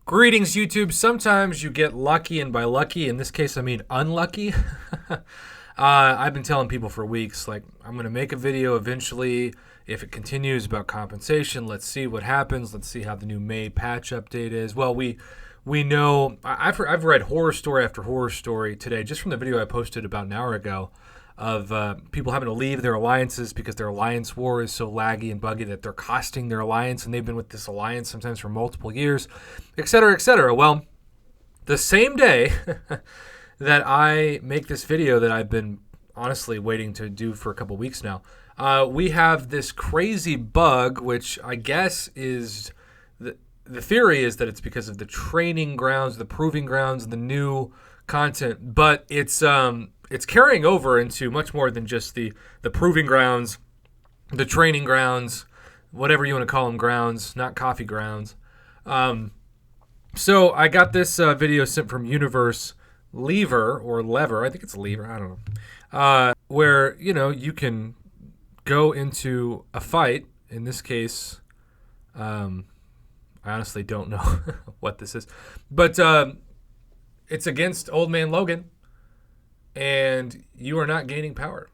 Greetings, YouTube. Sometimes you get lucky, and by lucky, in this case, I mean unlucky. I've been telling people for weeks, like, I'm going to make a video eventually. If it continues about compensation, let's see what happens. Let's see how the new May patch update is. Well, we know, I've read horror story after horror story today, just from the video I posted about an hour ago, of people having to leave their alliances because their alliance war is so laggy and buggy that they're costing their alliance, and they've been with this alliance sometimes for multiple years, et cetera, et cetera. Well, the same day that I make this video that I've been honestly waiting to do for a couple weeks now, we have this crazy bug, which I guess is the theory is that it's because of the training grounds, the proving grounds, the new content, but it's carrying over into much more than just the proving grounds, the training grounds, whatever you want to call them, grounds, not coffee grounds. So I got this video sent from Universe Lever, or Lever, I think it's Lever, I don't know, where, you know, you can go into a fight. In this case, I honestly don't know what this is, but it's against Old Man Logan, and you are not gaining power.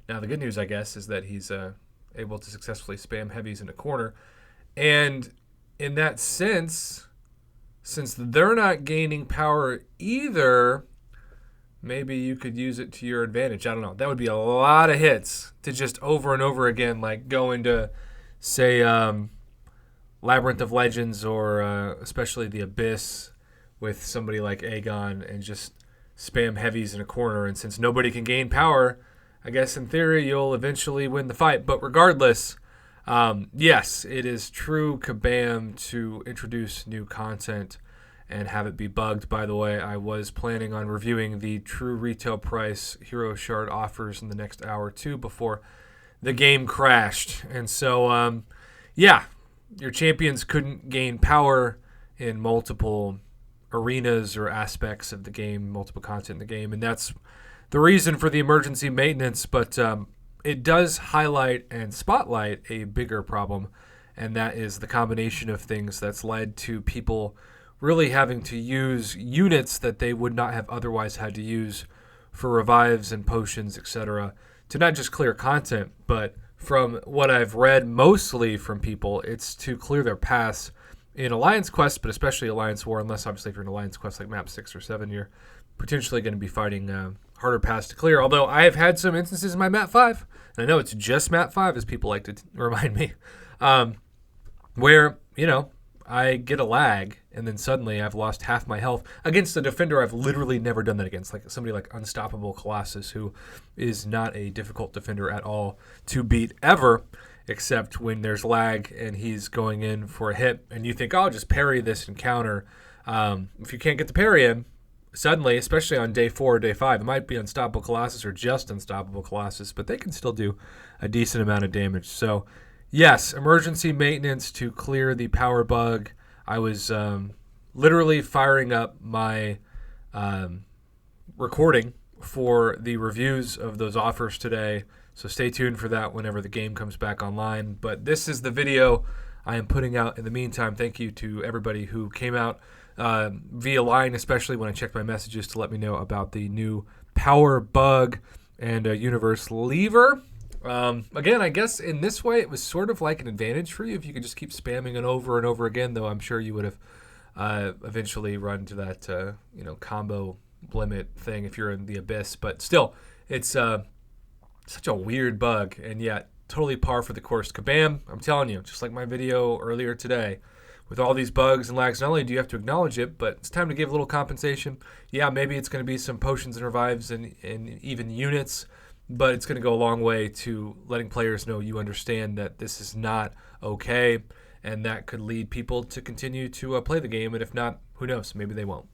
Now, the good news, I guess, is that he's able to successfully spam heavies in a corner. And in that sense, since they're not gaining power either, maybe you could use it to your advantage. I don't know. That would be a lot of hits to just over and over again, like go into, say, Labyrinth of Legends, or especially the Abyss with somebody like Aegon, and just spam heavies in a corner. And since nobody can gain power, I guess in theory you'll eventually win the fight. But regardless, yes, it is true kabam to introduce new content and have it be bugged. By the way, I was planning on reviewing the true retail price Hero Shard offers in the next hour or two before the game crashed. And so, yeah, your champions couldn't gain power in multiple arenas or aspects of the game, multiple content in the game, and that's the reason for the emergency maintenance. But it does highlight and spotlight a bigger problem, and that is the combination of things that's led to people really having to use units that they would not have otherwise had to use for revives and potions, etc., to not just clear content, but from what I've read mostly from people, it's to clear their paths in Alliance Quest, but especially Alliance War, unless obviously if you're in Alliance Quest like map 6 or 7, you're potentially going to be fighting harder paths to clear. Although I have had some instances in my map 5, and I know it's just map 5, as people like to remind me, where, you know, I get a lag, and then suddenly I've lost half my health against a defender I've literally never done that against, like somebody like Unstoppable Colossus, who is not a difficult defender at all to beat ever, except when there's lag and he's going in for a hit, and you think, oh, I'll just parry this and counter. If you can't get the parry in, suddenly, especially on day 4 or day 5, it might be Unstoppable Colossus or just Unstoppable Colossus, but they can still do a decent amount of damage. So, yes, emergency maintenance to clear the power bug. I was literally firing up my recording for the reviews of those offers today, so stay tuned for that whenever the game comes back online. But this is the video I am putting out in the meantime. Thank you to everybody who came out via line, especially when I checked my messages to let me know about the new power bug and Universe Lever. Again, I guess in this way it was sort of like an advantage for you if you could just keep spamming it over and over again, though I'm sure you would have eventually run to that combo limit thing if you're in the Abyss. But still, it's such a weird bug, and yet totally par for the course. Kabam, I'm telling you, just like my video earlier today, with all these bugs and lags, not only do you have to acknowledge it, but it's time to give a little compensation. Yeah, maybe it's going to be some potions and revives and even units, but it's going to go a long way to letting players know you understand that this is not okay, and that could lead people to continue to play the game, and if not, who knows, maybe they won't.